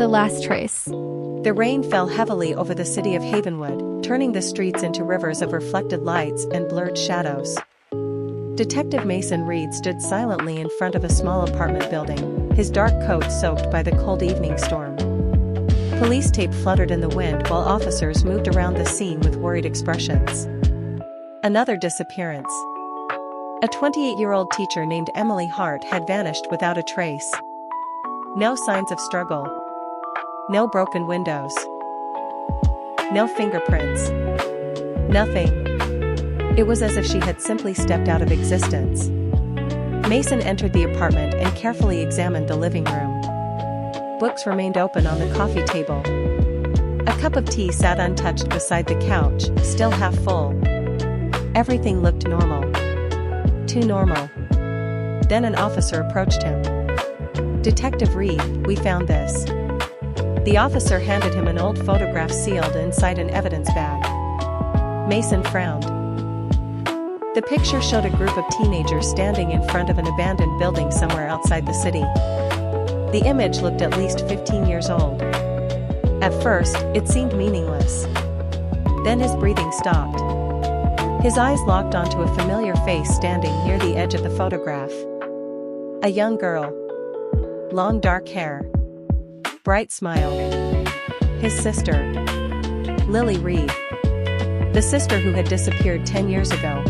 The last trace. The rain fell heavily over the city of Havenwood, turning the streets into rivers of reflected lights and blurred shadows. Detective Mason Reed stood silently in front of a small apartment building, his dark coat soaked by the cold evening storm. Police tape fluttered in the wind while officers moved around the scene with worried expressions. Another disappearance. A 28-year-old teacher named Emily Hart had vanished without a trace. No signs of struggle. No broken windows. No fingerprints. Nothing. It was as if she had simply stepped out of existence. Mason entered the apartment and carefully examined the living room. Books remained open on the coffee table. A cup of tea sat untouched beside the couch, still half full. Everything looked normal. Too normal. Then an officer approached him. "Detective Reed, we found this." The officer handed him an old photograph sealed inside an evidence bag. Mason frowned. The picture showed a group of teenagers standing in front of an abandoned building somewhere outside the city. The image looked at least 15 years old. At first, it seemed meaningless. Then his breathing stopped. His eyes locked onto a familiar face standing near the edge of the photograph. A young girl. Long dark hair. Bright smile. His sister. Lily Reed. The sister who had disappeared 10 years ago.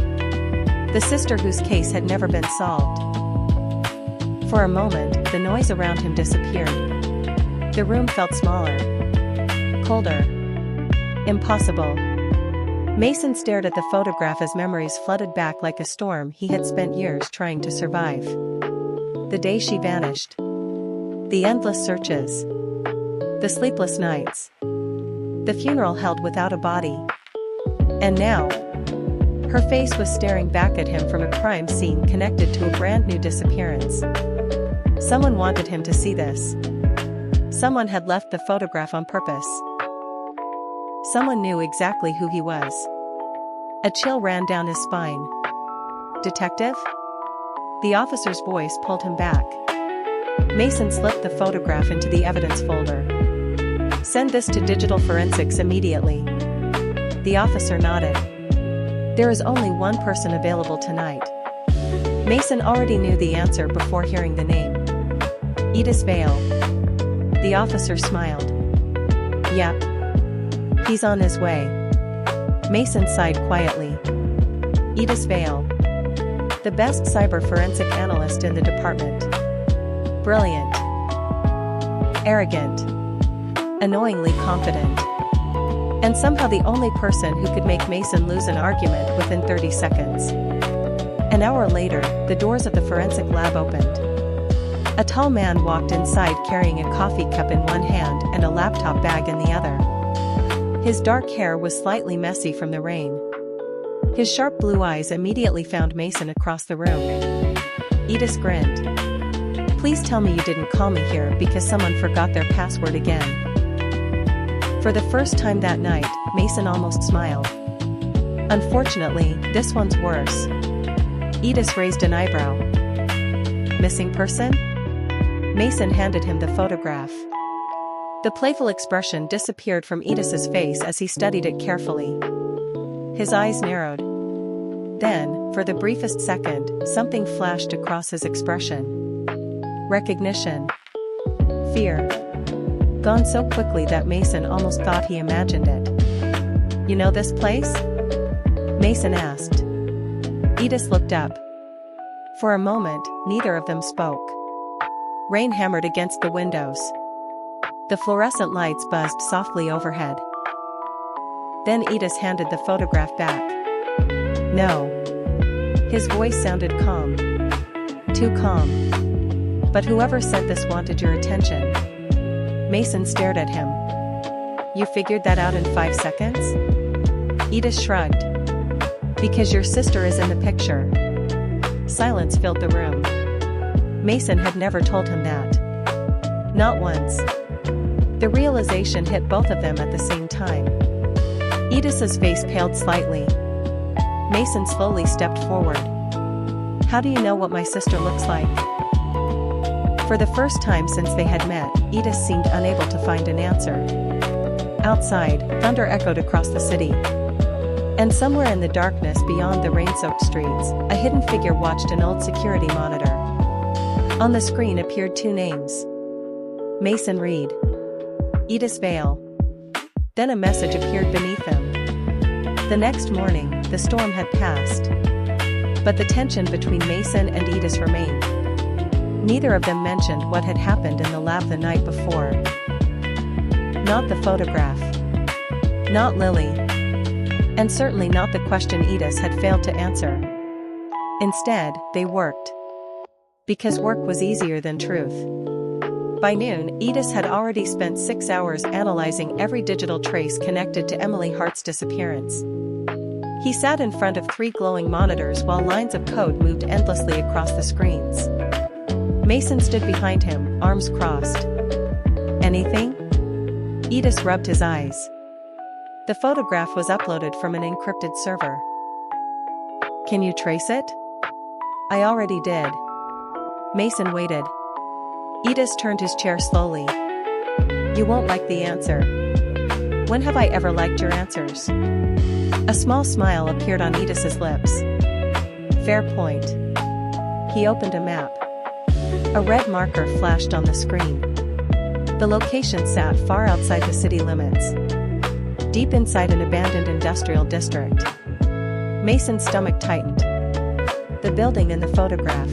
The sister whose case had never been solved. For a moment, the noise around him disappeared. The room felt smaller. Colder. Impossible. Mason stared at the photograph as memories flooded back like a storm he had spent years trying to survive. The day she vanished. The endless searches. The sleepless nights. The funeral held without a body. And now, her face was staring back at him from a crime scene connected to a brand new disappearance. Someone wanted him to see this. Someone had left the photograph on purpose. Someone knew exactly who he was. A chill ran down his spine. "Detective?" The officer's voice pulled him back. Mason slipped the photograph into the evidence folder. "Send this to digital forensics immediately." The officer nodded. There is only one person available tonight. Mason already knew the answer before hearing the name. Aedus Vale. The officer smiled. "Yep. He's on his way." Mason sighed quietly. Aedus Vale. The best cyber forensic analyst in the department. Brilliant. Arrogant. Annoyingly confident. And somehow the only person who could make Mason lose an argument within 30 seconds. An hour later, the doors of the forensic lab opened. A tall man walked inside carrying a coffee cup in one hand and a laptop bag in the other. His dark hair was slightly messy from the rain. His sharp blue eyes immediately found Mason across the room. Aedus grinned. "Please tell me you didn't call me here because someone forgot their password again." For the first time that night, Mason almost smiled. "Unfortunately, this one's worse." Aedus raised an eyebrow. "Missing person?" Mason handed him the photograph. The playful expression disappeared from Aedus's face as he studied it carefully. His eyes narrowed. Then, for the briefest second, something flashed across his expression. Recognition. Fear. Gone so quickly that Mason almost thought he imagined it. "You know this place?" Mason asked. Aedus looked up. For a moment, neither of them spoke. Rain hammered against the windows. The fluorescent lights buzzed softly overhead. Then Aedus handed the photograph back. "No." His voice sounded calm. Too calm. "But whoever sent this wanted your attention." Mason stared at him. "You figured that out in 5 seconds?" Aedus shrugged. "Because your sister is in the picture." Silence filled the room. Mason had never told him that. Not once. The realization hit both of them at the same time. Aedus's face paled slightly. Mason slowly stepped forward. "How do you know what my sister looks like?" For the first time since they had met, Aedus seemed unable to find an answer. Outside, thunder echoed across the city. And somewhere in the darkness beyond the rain-soaked streets, a hidden figure watched an old security monitor. On the screen appeared two names. Mason Reed. Aedus Vale. Then a message appeared beneath them. The next morning, the storm had passed. But the tension between Mason and Aedus remained. Neither of them mentioned what had happened in the lab the night before. Not the photograph. Not Lily. And certainly not the question Aedus had failed to answer. Instead, they worked. Because work was easier than truth. By noon, Aedus had already spent 6 hours analyzing every digital trace connected to Emily Hart's disappearance. He sat in front of 3 glowing monitors while lines of code moved endlessly across the screens. Mason stood behind him, arms crossed. Anything? Aedus rubbed his eyes. The photograph was uploaded from an encrypted server. Can you trace it? I already did. Mason waited. Aedus turned his chair slowly. You won't like the answer. When have I ever liked your answers? A small smile appeared on Aedus's lips. Fair point. He opened a map. A red marker flashed on the screen. The location sat far outside the city limits. Deep inside an abandoned industrial district. Mason's stomach tightened. The building in the photograph.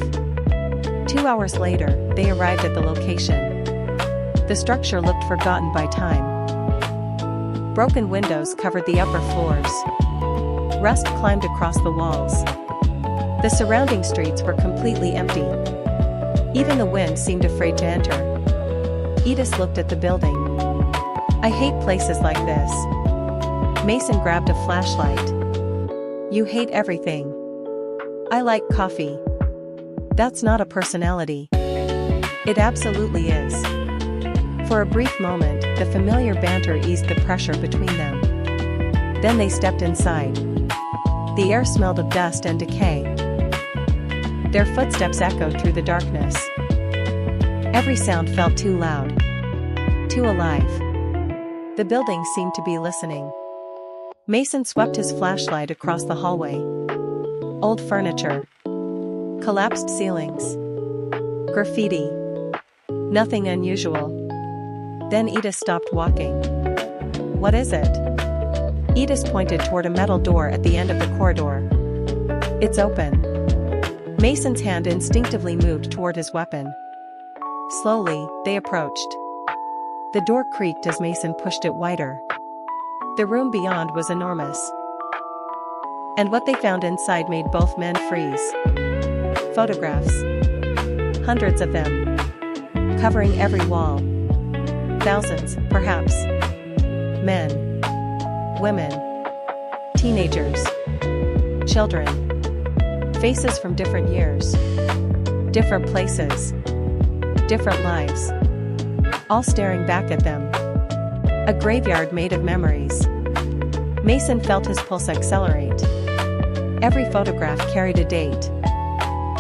2 hours later, they arrived at the location. The structure looked forgotten by time. Broken windows covered the upper floors. Rust climbed across the walls. The surrounding streets were completely empty. Even the wind seemed afraid to enter. Aedus looked at the building. I hate places like this. Mason grabbed a flashlight. You hate everything. I like coffee. That's not a personality. It absolutely is. For a brief moment, the familiar banter eased the pressure between them. Then they stepped inside. The air smelled of dust and decay. Their footsteps echoed through the darkness. Every sound felt too loud. Too alive. The building seemed to be listening. Mason swept his flashlight across the hallway. Old furniture. Collapsed ceilings. Graffiti. Nothing unusual. Then Aedus stopped walking. What is it? Aedus pointed toward a metal door at the end of the corridor. It's open. Mason's hand instinctively moved toward his weapon. Slowly, they approached. The door creaked as Mason pushed it wider. The room beyond was enormous. And what they found inside made both men freeze. Photographs. Hundreds of them. Covering every wall. Thousands, perhaps. Men. Women. Teenagers. Children. Faces from different years. Different places. Different lives. All staring back at them. A graveyard made of memories. Mason felt his pulse accelerate. Every photograph carried a date.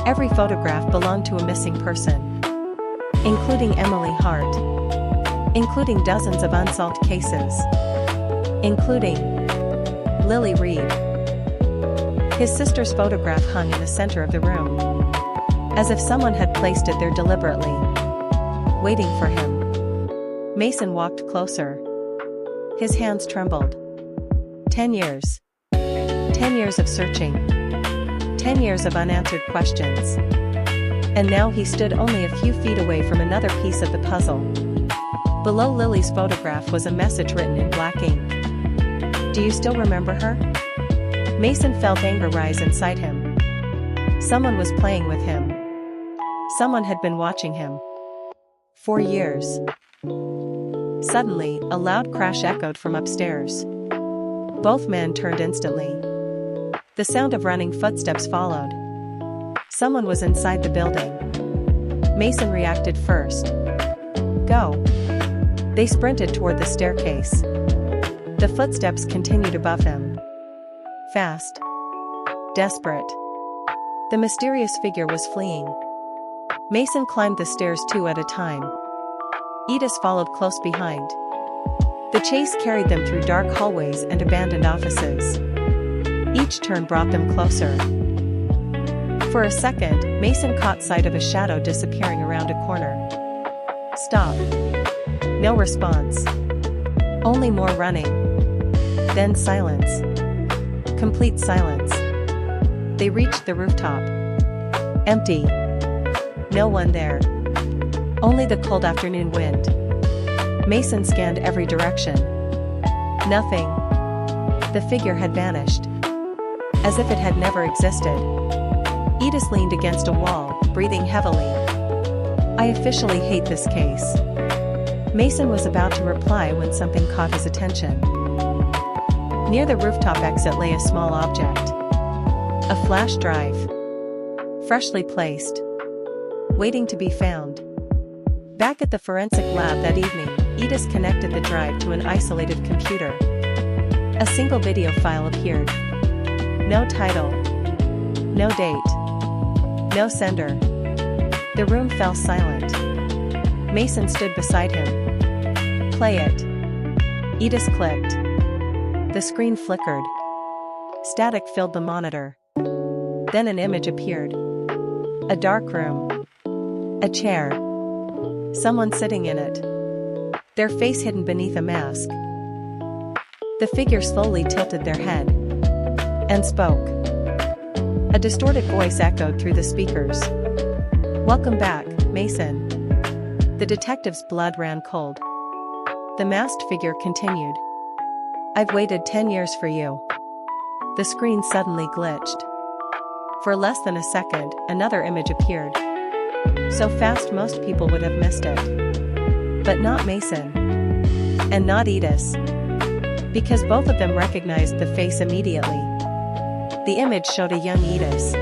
Every photograph belonged to a missing person. Including Emily Hart. Including dozens of unsolved cases. Including Lily Reed. His sister's photograph hung in the center of the room. As if someone had placed it there deliberately. Waiting for him. Mason walked closer. His hands trembled. 10 years. 10 years of searching. 10 years of unanswered questions. And now he stood only a few feet away from another piece of the puzzle. Below Lily's photograph was a message written in black ink. Do you still remember her? Mason felt anger rise inside him. Someone was playing with him. Someone had been watching him. For years. Suddenly, a loud crash echoed from upstairs. Both men turned instantly. The sound of running footsteps followed. Someone was inside the building. Mason reacted first. Go. They sprinted toward the staircase. The footsteps continued above them. Fast. Desperate. The mysterious figure was fleeing. Mason climbed the stairs 2 at a time. Aedus followed close behind. The chase carried them through dark hallways and abandoned offices. Each turn brought them closer. For a second, Mason caught sight of a shadow disappearing around a corner. Stop. No response. Only more running. Then silence. Complete silence. They reached the rooftop. Empty. No one there. Only the cold afternoon wind. Mason scanned every direction. Nothing. The figure had vanished. As if it had never existed. Aedus leaned against a wall, breathing heavily. I officially hate this case. Mason was about to reply when something caught his attention. Near the rooftop exit lay a small object. A flash drive. Freshly placed. Waiting to be found. Back at the forensic lab that evening, Aedus connected the drive to an isolated computer. A single video file appeared. No title. No date. No sender. The room fell silent. Mason stood beside him. Play it. Aedus clicked. The screen flickered. Static filled the monitor. Then an image appeared. A dark room. A chair. Someone sitting in it. Their face hidden beneath a mask. The figure slowly tilted their head. And spoke. A distorted voice echoed through the speakers. Welcome back, Mason. The detective's blood ran cold. The masked figure continued. I've waited 10 years for you. The screen suddenly glitched. For less than a second, another image appeared. So fast most people would have missed it. But not Mason. And not Aedus. Because both of them recognized the face immediately. The image showed a young Aedus.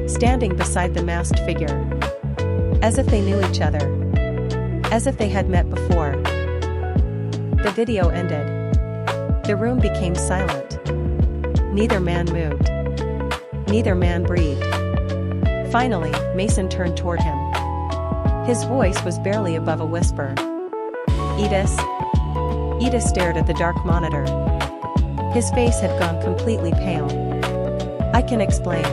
Standing beside the masked figure. As if they knew each other. As if they had met before. The video ended. The room became silent. Neither man moved. Neither man breathed. Finally, Mason turned toward him. His voice was barely above a whisper. Aedus? Aedus stared at the dark monitor. His face had gone completely pale. I can explain.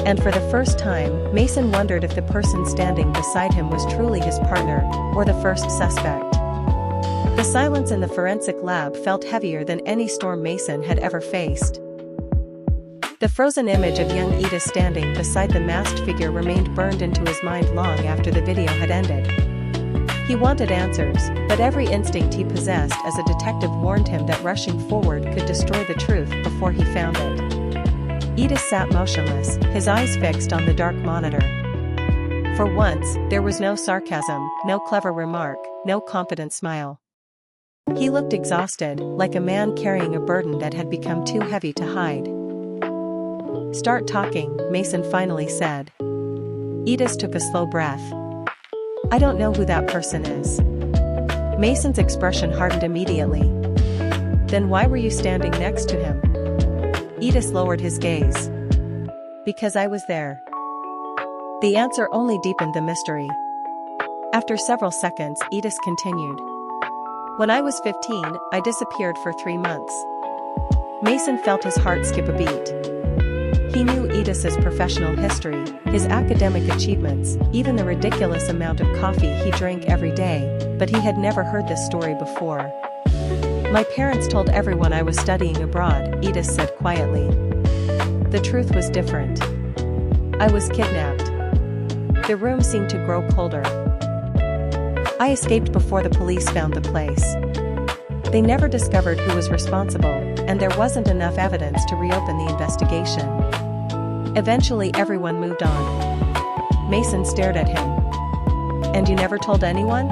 And for the first time, Mason wondered if the person standing beside him was truly his partner, or the first suspect. The silence in the forensic lab felt heavier than any storm Mason had ever faced. The frozen image of young Aedus standing beside the masked figure remained burned into his mind long after the video had ended. He wanted answers, but every instinct he possessed as a detective warned him that rushing forward could destroy the truth before he found it. Aedus sat motionless, his eyes fixed on the dark monitor. For once, there was no sarcasm, no clever remark, no confident smile. He looked exhausted, like a man carrying a burden that had become too heavy to hide. Start talking, Mason finally said. Aedus took a slow breath. I don't know who that person is. Mason's expression hardened immediately. Then why were you standing next to him? Aedus lowered his gaze. Because I was there. The answer only deepened the mystery. After several seconds, Aedus continued. When I was 15, I disappeared for 3 months. Mason felt his heart skip a beat. He knew Aedus's professional history, his academic achievements, even the ridiculous amount of coffee he drank every day, but he had never heard this story before. My parents told everyone I was studying abroad, Aedus said quietly. The truth was different. I was kidnapped. The room seemed to grow colder. I escaped before the police found the place. They never discovered who was responsible, and there wasn't enough evidence to reopen the investigation. Eventually everyone moved on. Mason stared at him. And you never told anyone?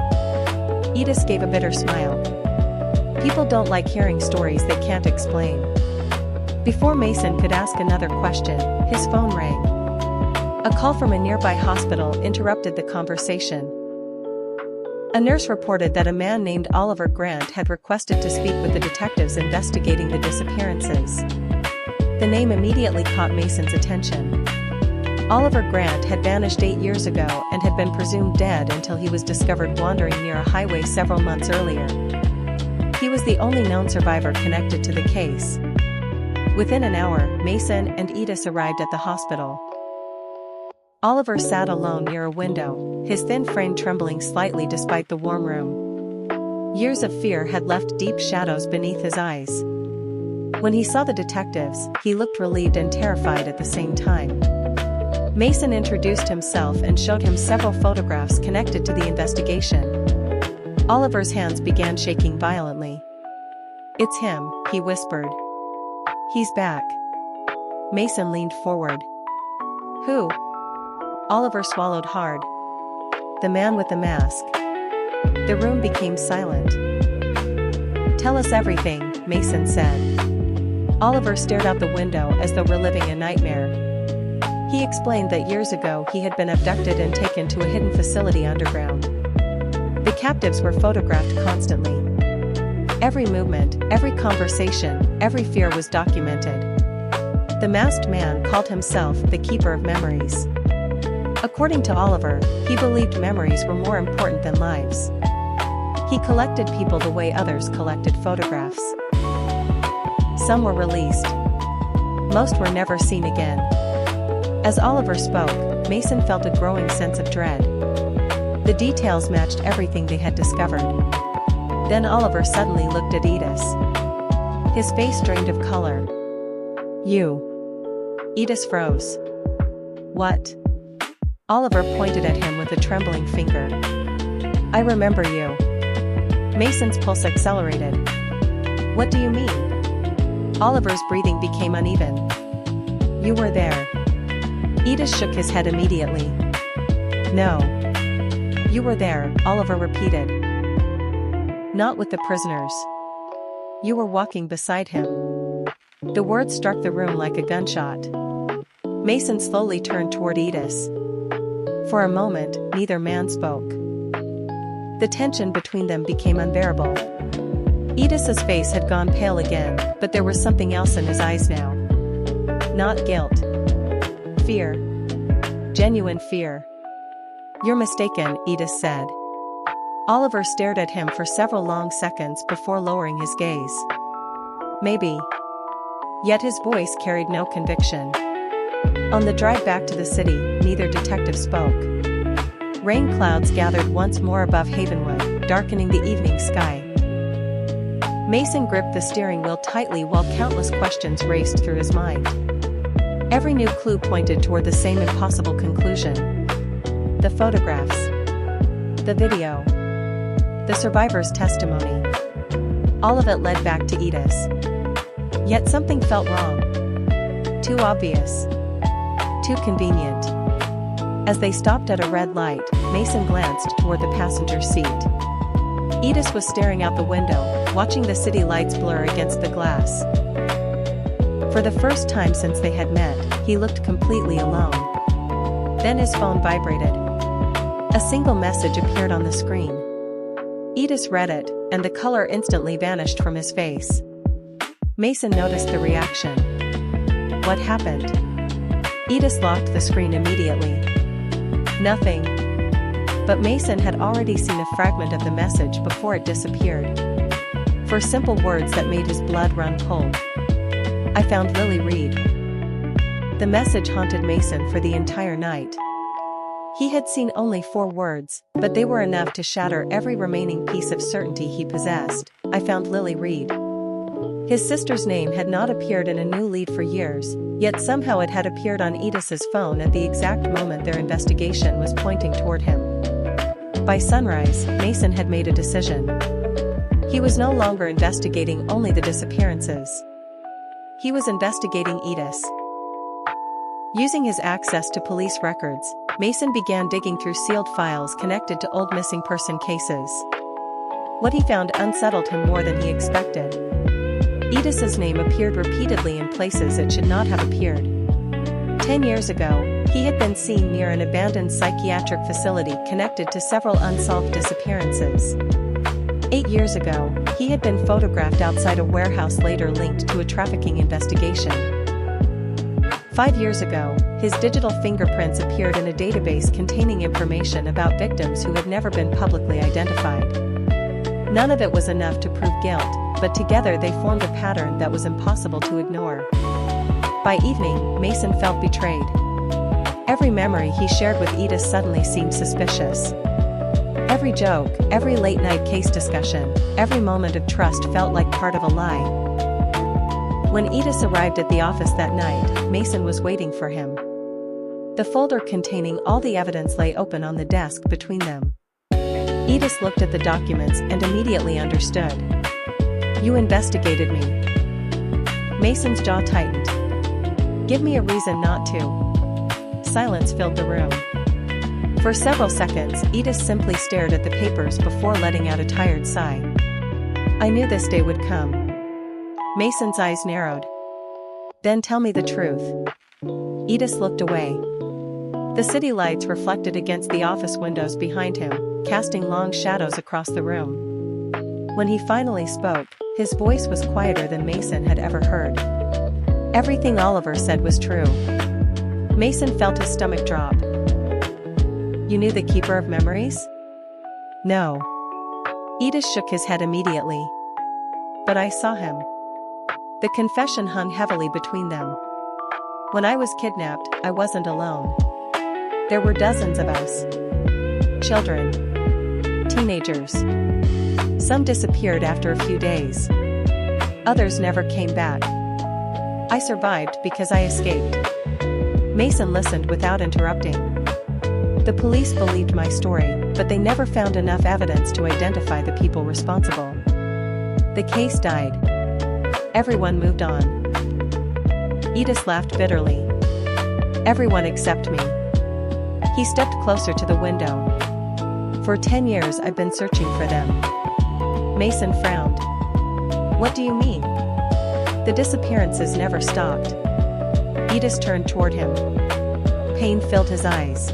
Aedus gave a bitter smile. People don't like hearing stories they can't explain. Before Mason could ask another question, his phone rang. A call from a nearby hospital interrupted the conversation. A nurse reported that a man named Oliver Grant had requested to speak with the detectives investigating the disappearances. The name immediately caught Mason's attention. Oliver Grant had vanished 8 years ago and had been presumed dead until he was discovered wandering near a highway several months earlier. He was the only known survivor connected to the case. Within an hour, Mason and Aedus arrived at the hospital. Oliver sat alone near a window, his thin frame trembling slightly despite the warm room. Years of fear had left deep shadows beneath his eyes. When he saw the detectives, he looked relieved and terrified at the same time. Mason introduced himself and showed him several photographs connected to the investigation. Oliver's hands began shaking violently. "It's him," he whispered. "He's back." Mason leaned forward. "Who?" Oliver swallowed hard. "The man with the mask." The room became silent. "Tell us everything," Mason said. Oliver stared out the window as though reliving a nightmare. He explained that years ago he had been abducted and taken to a hidden facility underground. The captives were photographed constantly. Every movement, every conversation, every fear was documented. The masked man called himself the Keeper of Memories. According to Oliver, he believed memories were more important than lives. He collected people the way others collected photographs. Some were released. Most were never seen again. As Oliver spoke, Mason felt a growing sense of dread. The details matched everything they had discovered. Then Oliver suddenly looked at Aedus. His face drained of color. "You." Aedus froze. "What?" Oliver pointed at him with a trembling finger. "I remember you." Mason's pulse accelerated. "What do you mean?" Oliver's breathing became uneven. "You were there." Aedus shook his head immediately. "No. You were there," Oliver repeated. "Not with the prisoners. You were walking beside him." The words struck the room like a gunshot. Mason slowly turned toward Aedus. For a moment, neither man spoke. The tension between them became unbearable. Aedus's face had gone pale again, but there was something else in his eyes now. Not guilt. Fear. Genuine fear. "You're mistaken," Aedus said. Oliver stared at him for several long seconds before lowering his gaze. "Maybe." Yet his voice carried no conviction. On the drive back to the city, neither detective spoke. Rain clouds gathered once more above Havenwood, darkening the evening sky. Mason gripped the steering wheel tightly while countless questions raced through his mind. Every new clue pointed toward the same impossible conclusion. The photographs. The video. The survivor's testimony. All of it led back to Aedus. Yet something felt wrong. Too obvious. Too convenient. As they stopped at a red light, Mason glanced toward the passenger seat. Aedus was staring out the window, watching the city lights blur against the glass. For the first time since they had met, he looked completely alone. Then his phone vibrated. A single message appeared on the screen. Aedus read it, and the color instantly vanished from his face. Mason noticed the reaction. What happened? Aedus locked the screen immediately. Nothing. But Mason had already seen a fragment of the message before it disappeared. 4 simple words that made his blood run cold. "I found Lily Reed." The message haunted Mason for the entire night. He had seen only 4 words, but they were enough to shatter every remaining piece of certainty he possessed. "I found Lily Reed." His sister's name had not appeared in a new lead for years, yet somehow it had appeared on Aedus's phone at the exact moment their investigation was pointing toward him. By sunrise, Mason had made a decision. He was no longer investigating only the disappearances. He was investigating Aedus. Using his access to police records, Mason began digging through sealed files connected to old missing person cases. What he found unsettled him more than he expected. Aedus's name appeared repeatedly in places it should not have appeared. 10 years ago, he had been seen near an abandoned psychiatric facility connected to several unsolved disappearances. 8 years ago, he had been photographed outside a warehouse later linked to a trafficking investigation. 5 years ago, his digital fingerprints appeared in a database containing information about victims who had never been publicly identified. None of it was enough to prove guilt, but together they formed a pattern that was impossible to ignore. By evening, Mason felt betrayed. Every memory he shared with Aedus suddenly seemed suspicious. Every joke, every late-night case discussion, every moment of trust felt like part of a lie. When Aedus arrived at the office that night, Mason was waiting for him. The folder containing all the evidence lay open on the desk between them. Aedus looked at the documents and immediately understood. "You investigated me." Mason's jaw tightened. "Give me a reason not to." Silence filled the room. For several seconds, Aedus simply stared at the papers before letting out a tired sigh. "I knew this day would come." Mason's eyes narrowed. "Then tell me the truth." Aedus looked away. The city lights reflected against the office windows behind him, casting long shadows across the room. When he finally spoke, his voice was quieter than Mason had ever heard. Everything Oliver said was true. Mason felt his stomach drop. "You knew the Keeper of Memories?" "No." Aedus shook his head immediately. "But I saw him." The confession hung heavily between them. "When I was kidnapped, I wasn't alone. There were dozens of us. Children. Teenagers. Some disappeared after a few days. Others never came back. I survived because I escaped." Mason listened without interrupting. "The police believed my story, but they never found enough evidence to identify the people responsible. The case died. Everyone moved on." Aedus laughed bitterly. "Everyone except me." He stepped closer to the window. "For 10 years I've been searching for them." Mason frowned. "What do you mean?" "The disappearances never stopped." Aedus turned toward him. Pain filled his eyes.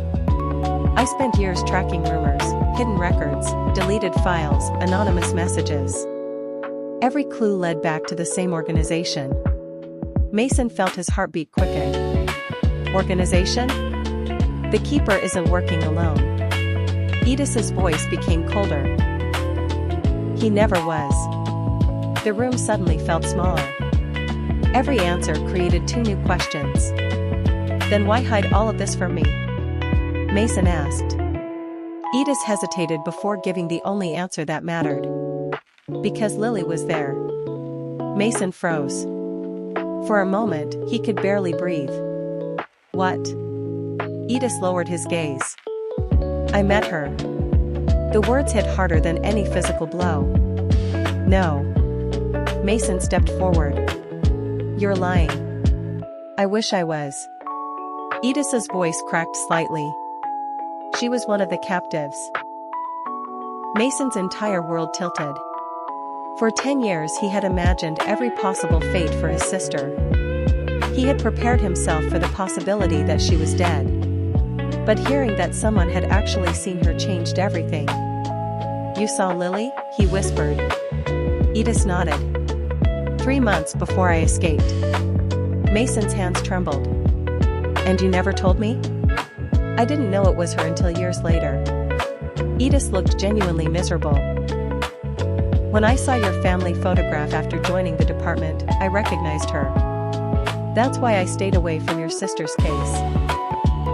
"I spent years tracking rumors, hidden records, deleted files, anonymous messages. Every clue led back to the same organization." Mason felt his heartbeat quicken. "Organization? The Keeper isn't working alone." Aedus's voice became colder. "He never was." The room suddenly felt smaller. Every answer created 2 new questions. "Then why hide all of this from me?" Mason asked. Aedus hesitated before giving the only answer that mattered. "Because Lily was there." Mason froze. For a moment, he could barely breathe. "What?" Aedus lowered his gaze. "I met her." The words hit harder than any physical blow. "No." Mason stepped forward. "You're lying." "I wish I was." Aedus's voice cracked slightly. "She was one of the captives." Mason's entire world tilted. For 10 years he had imagined every possible fate for his sister. He had prepared himself for the possibility that she was dead. But hearing that someone had actually seen her changed everything. "You saw Lily?" he whispered. Aedus nodded. 3 months before I escaped." Mason's hands trembled. "And you never told me?" "I didn't know it was her until years later." Aedus looked genuinely miserable. "When I saw your family photograph after joining the department, I recognized her. That's why I stayed away from your sister's case.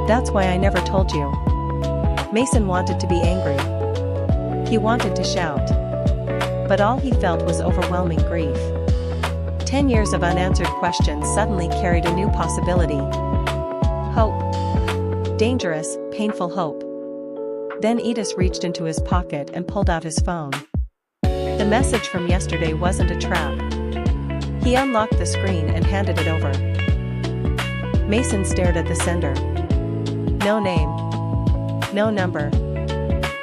That's why I never told you." Mason wanted to be angry. He wanted to shout. But all he felt was overwhelming grief. 10 years of unanswered questions suddenly carried a new possibility. Hope. Dangerous, painful hope. Then Aedus reached into his pocket and pulled out his phone. The message from yesterday wasn't a trap. He unlocked the screen and handed it over. Mason stared at the sender. No name. No number.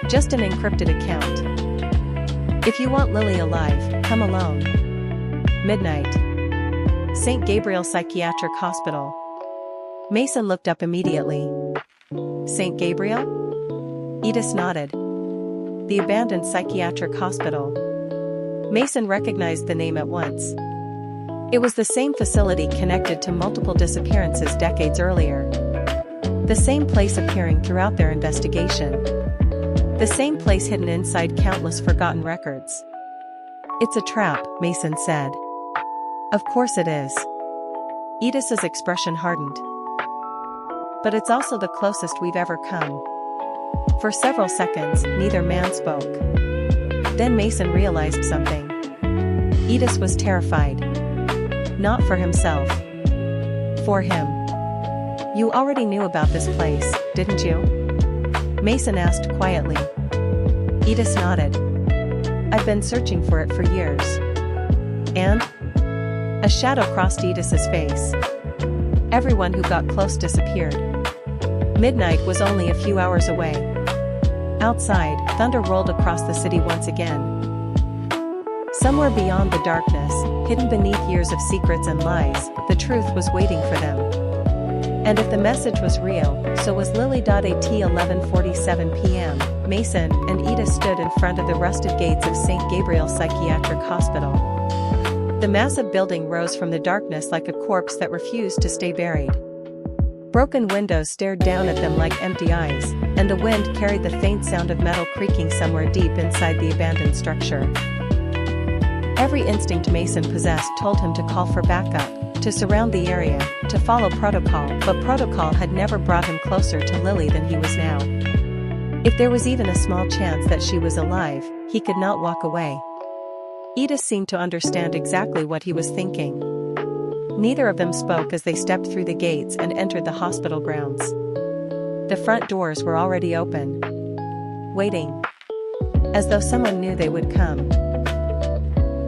Just an encrypted account. "If you want Lily alive, come alone. Midnight. St. Gabriel Psychiatric Hospital." Mason looked up immediately. "St. Gabriel?" Aedus nodded. "The abandoned psychiatric hospital." Mason recognized the name at once. It was the same facility connected to multiple disappearances decades earlier. The same place appearing throughout their investigation. The same place hidden inside countless forgotten records. "It's a trap," Mason said. "Of course it is." Aedus's expression hardened. "But it's also the closest we've ever come." For several seconds, neither man spoke. Then Mason realized something. Aedus was terrified. Not for himself. For him. "You already knew about this place, didn't you?" Mason asked quietly. Aedus nodded. "I've been searching for it for years." "And?" A shadow crossed Aedus's face. "Everyone who got close disappeared." Midnight was only a few hours away. Outside, thunder rolled across the city once again. Somewhere beyond the darkness, hidden beneath years of secrets and lies, the truth was waiting for them. And if the message was real, so was Lily. At 11:47 p.m., Mason and Aedus stood in front of the rusted gates of St. Gabriel Psychiatric Hospital. The massive building rose from the darkness like a corpse that refused to stay buried. Broken windows stared down at them like empty eyes, and the wind carried the faint sound of metal creaking somewhere deep inside the abandoned structure. Every instinct Mason possessed told him to call for backup, to surround the area, to follow protocol, but protocol had never brought him closer to Lily than he was now. If there was even a small chance that she was alive, he could not walk away. Aedus seemed to understand exactly what he was thinking. Neither of them spoke as they stepped through the gates and entered the hospital grounds. The front doors were already open. Waiting. As though someone knew they would come.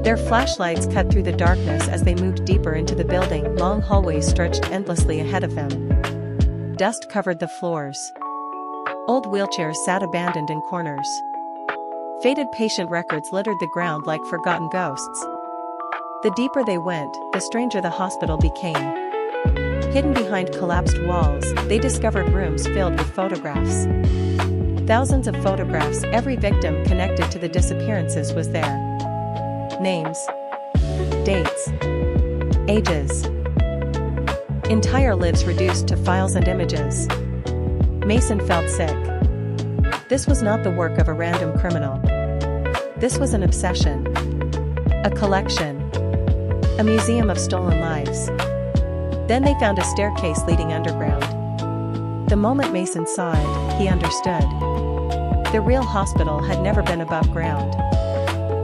Their flashlights cut through the darkness as they moved deeper into the building. Long hallways stretched endlessly ahead of them. Dust covered the floors. Old wheelchairs sat abandoned in corners. Faded patient records littered the ground like forgotten ghosts. The deeper they went, the stranger the hospital became. Hidden behind collapsed walls, they discovered rooms filled with photographs. Thousands of photographs, every victim connected to the disappearances was there. Names. Dates. Ages. Entire lives reduced to files and images. Mason felt sick. This was not the work of a random criminal. This was an obsession. A collection. A museum of stolen lives. Then they found a staircase leading underground. The moment Mason saw it, he understood. The real hospital had never been above ground.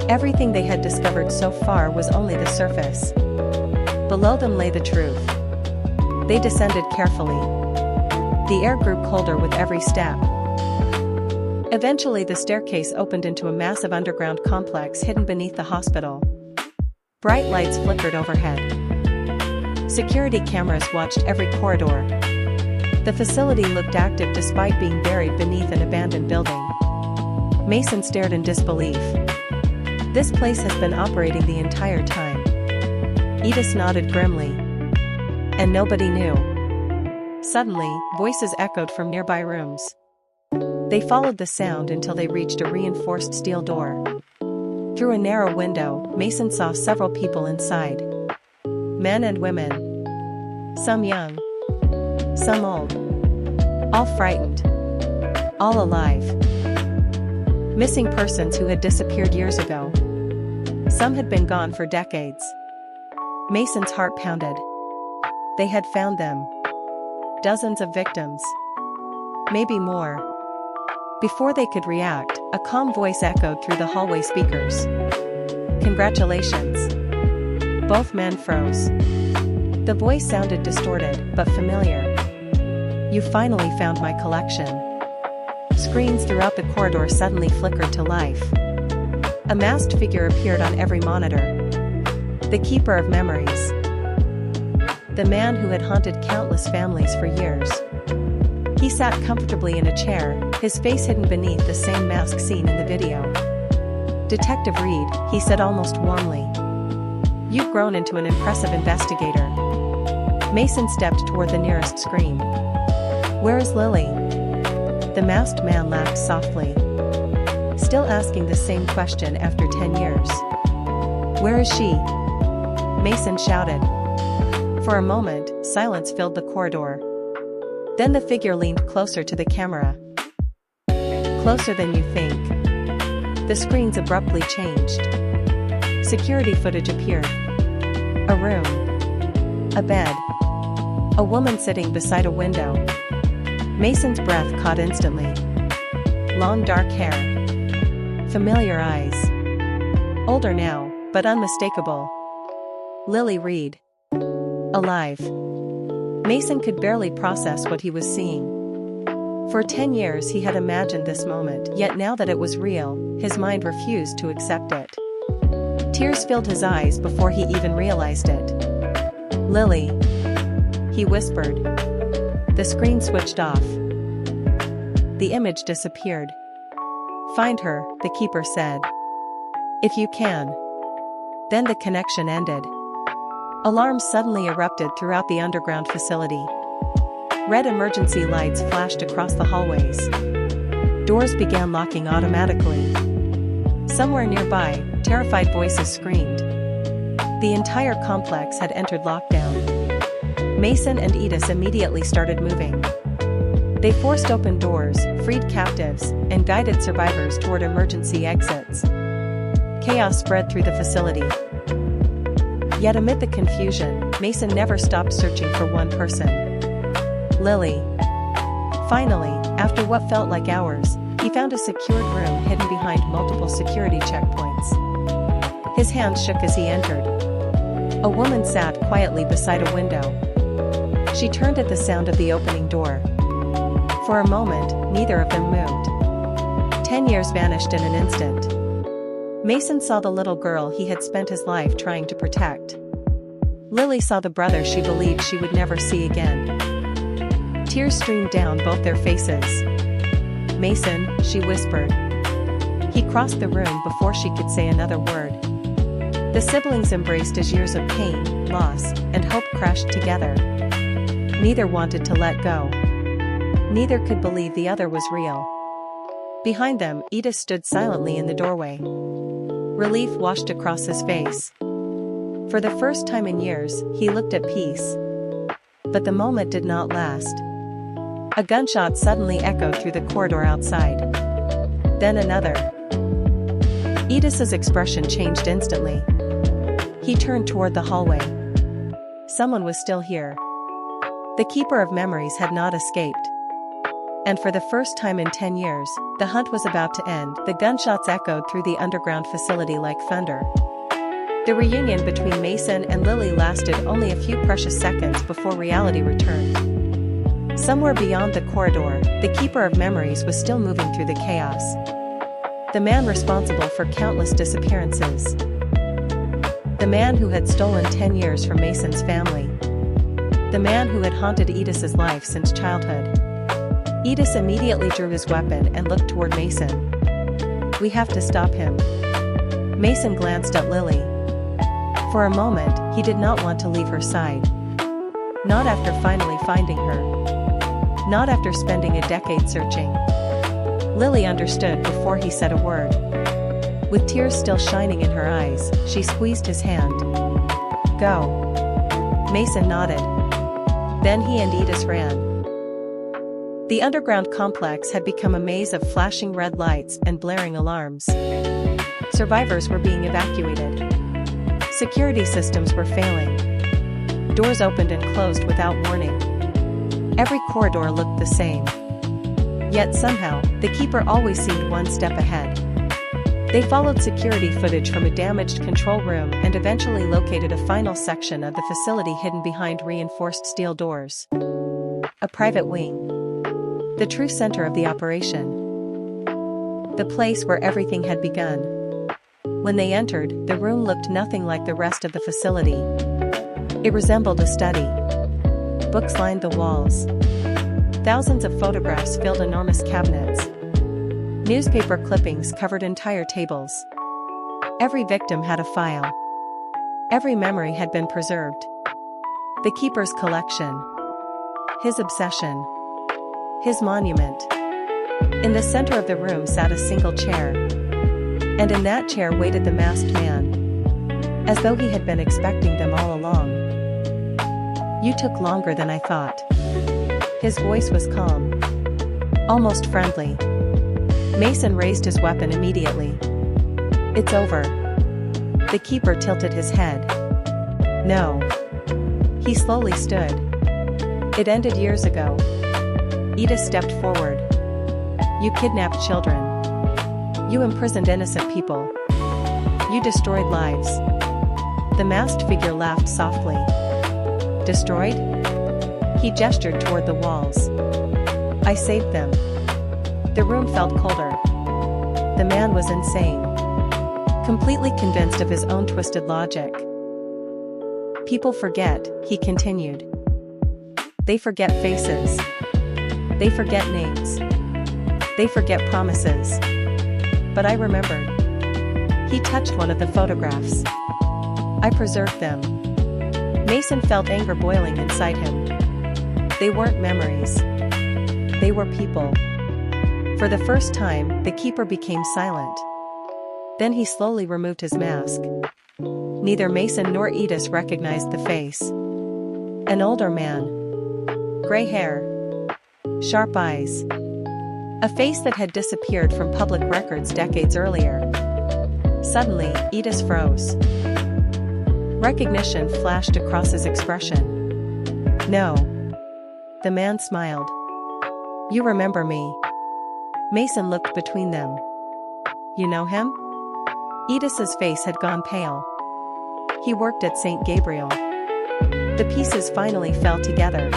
Everything they had discovered so far was only the surface. Below them lay the truth. They descended carefully. The air grew colder with every step. Eventually the staircase opened into a massive underground complex hidden beneath the hospital. Bright lights flickered overhead. Security cameras watched every corridor. The facility looked active despite being buried beneath an abandoned building. Mason stared in disbelief. This place has been operating the entire time. Aedus nodded grimly. And nobody knew. Suddenly, voices echoed from nearby rooms. They followed the sound until they reached a reinforced steel door. Through a narrow window, Mason saw several people inside. Men and women. Some young. Some old. All frightened. All alive. Missing persons who had disappeared years ago. Some had been gone for decades. Mason's heart pounded. They had found them. Dozens of victims. Maybe more. Before they could react, a calm voice echoed through the hallway speakers. Congratulations. Both men froze. The voice sounded distorted, but familiar. You finally found my collection. Screens throughout the corridor suddenly flickered to life. A masked figure appeared on every monitor. The keeper of memories. The man who had haunted countless families for years. He sat comfortably in a chair, his face hidden beneath the same mask seen in the video. Detective Reed, he said almost warmly. You've grown into an impressive investigator. Mason stepped toward the nearest screen. Where is Lily? The masked man laughed softly. Still asking the same question after 10 years. Where is she? Mason shouted. For a moment, silence filled the corridor. Then the figure leaned closer to the camera. Closer than you think. The screens abruptly changed. Security footage appeared. A room. A bed. A woman sitting beside a window. Mason's breath caught instantly. Long dark hair. Familiar eyes. Older now, but unmistakable. Lily Reed. Alive. Mason could barely process what he was seeing. For 10 years he had imagined this moment, yet now that it was real, his mind refused to accept it. Tears filled his eyes before he even realized it. Lily. He whispered. The screen switched off. The image disappeared. Find her, the keeper said. If you can. Then the connection ended. Alarms suddenly erupted throughout the underground facility. Red emergency lights flashed across the hallways. Doors began locking automatically. Somewhere nearby, terrified voices screamed. The entire complex had entered lockdown. Mason and Aedus immediately started moving. They forced open doors, freed captives, and guided survivors toward emergency exits. Chaos spread through the facility. Yet amid the confusion, Mason never stopped searching for one person. Lily. Finally, after what felt like hours, he found a secured room hidden behind multiple security checkpoints. His hands shook as he entered. A woman sat quietly beside a window. She turned at the sound of the opening door. For a moment, neither of them moved. 10 years vanished in an instant. Mason saw the little girl he had spent his life trying to protect. Lily saw the brother she believed she would never see again. Tears streamed down both their faces. Mason, she whispered. He crossed the room before she could say another word. The siblings embraced as years of pain, loss, and hope crashed together. Neither wanted to let go. Neither could believe the other was real. Behind them, Aedus stood silently in the doorway. Relief washed across his face. For the first time in years, he looked at peace. But the moment did not last. A gunshot suddenly echoed through the corridor outside. Then another. Aedus's expression changed instantly. He turned toward the hallway. Someone was still here. The keeper of memories had not escaped. And for the first time in 10 years, the hunt was about to end. The gunshots echoed through the underground facility like thunder. The reunion between Mason and Lily lasted only a few precious seconds before reality returned. Somewhere beyond the corridor, the keeper of memories was still moving through the chaos. The man responsible for countless disappearances. The man who had stolen 10 years from Mason's family. The man who had haunted Aedus's life since childhood. Aedus immediately drew his weapon and looked toward Mason. We have to stop him. Mason glanced at Lily. For a moment, he did not want to leave her side. Not after finally finding her. Not after spending a decade searching. Lily understood before he said a word. With tears still shining in her eyes, she squeezed his hand. Go. Mason nodded. Then he and Aedus ran. The underground complex had become a maze of flashing red lights and blaring alarms. Survivors were being evacuated. Security systems were failing. Doors opened and closed without warning. Every corridor looked the same. Yet somehow, the keeper always seemed one step ahead. They followed security footage from a damaged control room and eventually located a final section of the facility hidden behind reinforced steel doors. A private wing. The true center of the operation. The place where everything had begun. When they entered, the room looked nothing like the rest of the facility. It resembled a study. Books lined the walls. Thousands of photographs filled enormous cabinets. Newspaper clippings covered entire tables. Every victim had a file. Every memory had been preserved. The keeper's collection. His obsession. His monument. In the center of the room sat a single chair. And in that chair waited the masked man. as though he had been expecting them all along. "You took longer than I thought." His voice was calm, almost friendly. Mason raised his weapon immediately. "It's over." The keeper tilted his head. "No." He slowly stood. "It ended years ago." Aedus stepped forward. "You kidnapped children. You imprisoned innocent people. You destroyed lives." The masked figure laughed softly. "Destroyed?" He gestured toward the walls. "I saved them." The room felt colder. The man was insane, completely convinced of his own twisted logic. "People forget," he continued. "They forget faces. They forget names. They forget promises. But I remembered." He touched one of the photographs. "I preserved them." Mason felt anger boiling inside him. They weren't memories. They were people. For the first time, the keeper became silent. Then he slowly removed his mask. Neither Mason nor Aedus recognized the face. An older man. Gray hair. Sharp eyes. A face that had disappeared from public records decades earlier. Suddenly, Aedus froze. Recognition flashed across his expression. "No." The man smiled. "You remember me." Mason looked between them. "You know him?" Aedus's face had gone pale. He worked at St. Gabriel. The pieces finally fell together.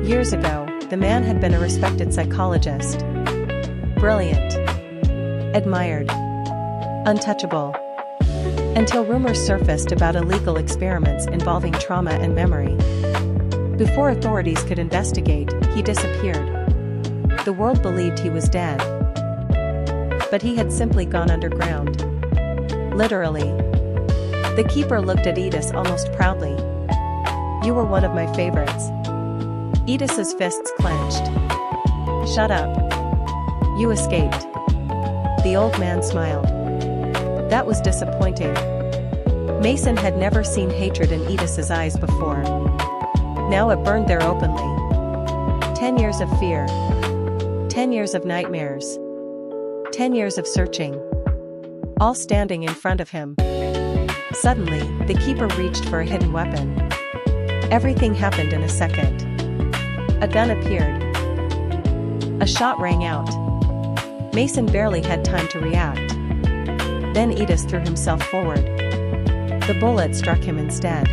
Years ago, the man had been a respected psychologist. Brilliant. Admired. Untouchable. Until rumors surfaced about illegal experiments involving trauma and memory. Before authorities could investigate, he disappeared. The world believed he was dead. But he had simply gone underground. Literally. The keeper looked at Aedus almost proudly. "You were one of my favorites." Aedus's fists clenched. "Shut up. You escaped." The old man smiled. That was disappointing. Mason had never seen hatred in Aedus's eyes before. Now it burned there openly. 10 years of fear. 10 years of nightmares. 10 years of searching. All standing in front of him. Suddenly, the keeper reached for a hidden weapon. Everything happened in a second. A gun appeared. A shot rang out. Mason barely had time to react. Then Aedus threw himself forward. The bullet struck him instead.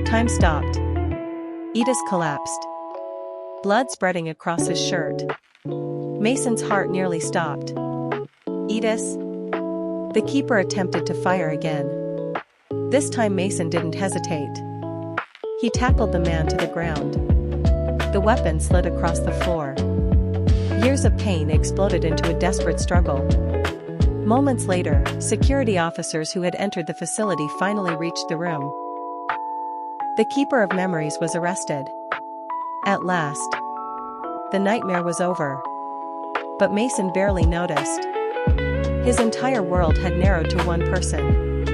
Time stopped. Aedus collapsed. Blood spreading across his shirt. Mason's heart nearly stopped. "Aedus?" The keeper attempted to fire again. This time Mason didn't hesitate. He tackled the man to the ground. The weapon slid across the floor. Years of pain exploded into a desperate struggle. Moments later, security officers who had entered the facility finally reached the room. The keeper of memories was arrested. At last. The nightmare was over. But Mason barely noticed. His entire world had narrowed to one person.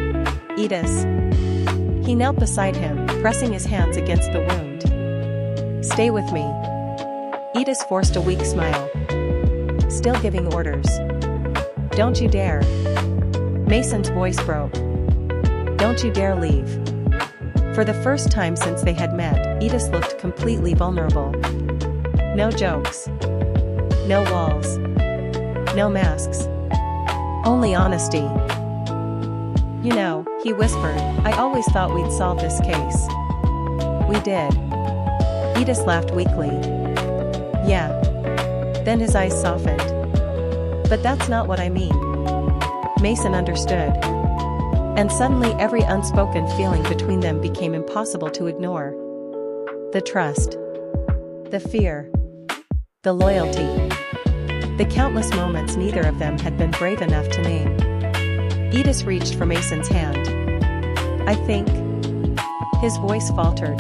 Aedus. He knelt beside him, pressing his hands against the wound. "Stay with me." Aedus forced a weak smile. Still giving orders. "Don't you dare." Mason's voice broke. "Don't you dare leave." For the first time since they had met, Aedus looked completely vulnerable. No jokes. No walls. No masks. Only honesty. "You know," he whispered, "I always thought we'd solve this case." "We did." Aedus laughed weakly. "Yeah." Then his eyes softened. "But that's not what I mean." Mason understood. And suddenly every unspoken feeling between them became impossible to ignore. The trust. The fear. The loyalty. The countless moments neither of them had been brave enough to name. Aedus reached for Mason's hand. "I think..." His voice faltered.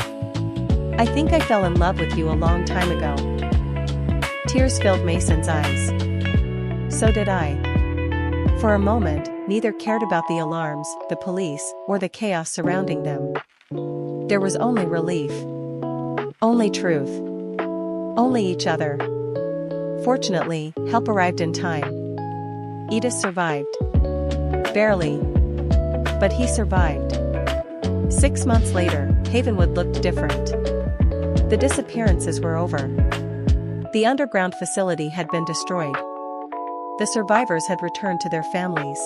"I think I fell in love with you a long time ago." Tears filled Mason's eyes. "So did I." For a moment, neither cared about the alarms, the police, or the chaos surrounding them. There was only relief. Only truth. Only each other. Fortunately, help arrived in time. Aedus survived. Barely. But he survived. 6 months later, Havenwood looked different. The disappearances were over. The underground facility had been destroyed. The survivors had returned to their families.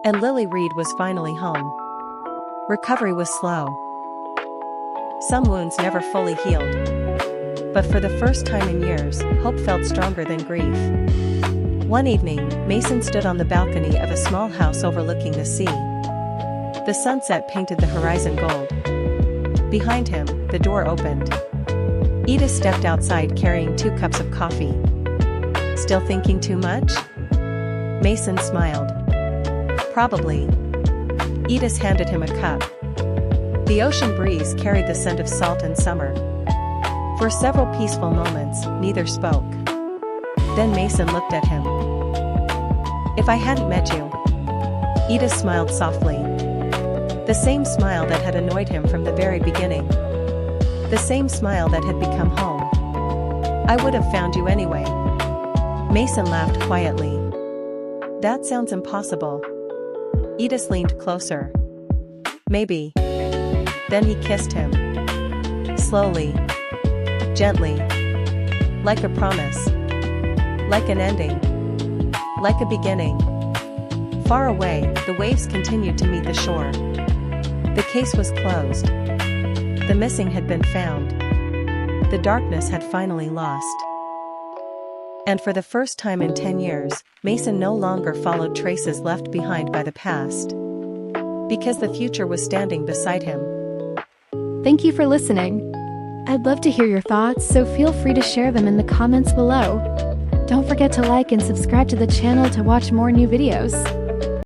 And Lily Reed was finally home. Recovery was slow. Some wounds never fully healed. But for the first time in years, hope felt stronger than grief. One evening, Mason stood on the balcony of a small house overlooking the sea. The sunset painted the horizon gold. Behind him, the door opened. Aedus stepped outside carrying 2 cups of coffee. Still thinking too much? Mason smiled. Probably. Aedus handed him a cup. The ocean breeze carried the scent of salt and summer. For several peaceful moments, neither spoke. Then Mason looked at him. If I hadn't met you. Aedus smiled softly. The same smile that had annoyed him from the very beginning. The same smile that had become home. I would have found you anyway. Mason laughed quietly. That sounds impossible. Aedus leaned closer. Maybe. Then he kissed him. Slowly. Gently. Like a promise. Like an ending. Like a beginning. Far away, the waves continued to meet the shore. The case was closed. The missing had been found. The darkness had finally lost. And for the first time in 10 years, Mason no longer followed traces left behind by the past. Because the future was standing beside him. Thank you for listening. I'd love to hear your thoughts, so feel free to share them in the comments below. Don't forget to like and subscribe to the channel to watch more new videos.